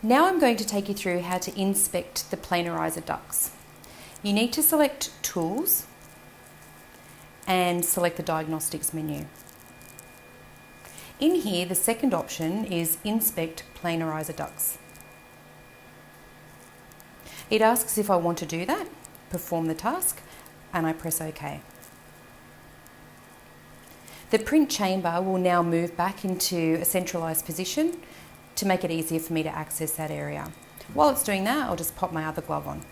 Now I'm going to take you through how to inspect the Planarizer ducts. You need to select Tools and select the Diagnostics menu. In here, the second option is Inspect Planarizer ducts. It asks if I want to do that, perform the task, and I press OK. The print chamber will now move back into a centralised position to make it easier for me to access that area. While it's doing that, I'll just pop my other glove on.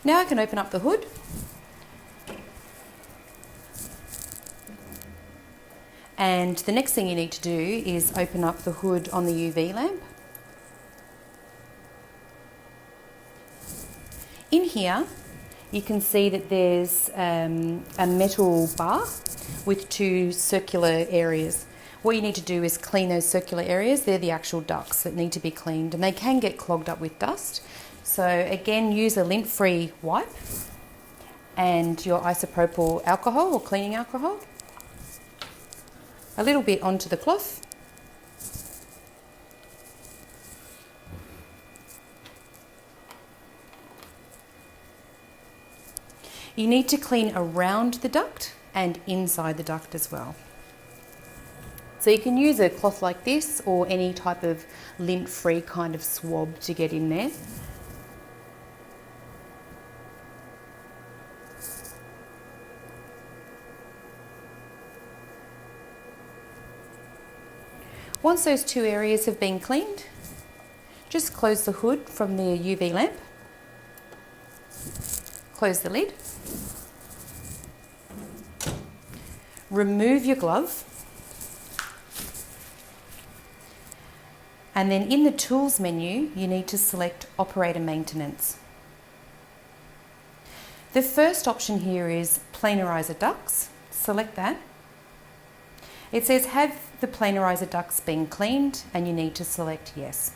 Now I can open up the hood and the next thing you need to do is open up the hood on the UV lamp. In here you can see that there's a metal bar with two circular areas. What you need to do is clean those circular areas. They're the actual ducts that need to be cleaned and they can get clogged up with dust. So again, use a lint-free wipe and your isopropyl alcohol or cleaning alcohol. A little bit onto the cloth. You need to clean around the duct and inside the duct as well. So you can use a cloth like this or any type of lint-free kind of swab to get in there. Once those two areas have been cleaned, just close the hood from the UV lamp, close the lid, remove your glove, and then in the Tools menu, you need to select Operator Maintenance. The first option here is Planarizer ducts. Select that. It says, have the Planarizer ducts been cleaned? And you need to select yes.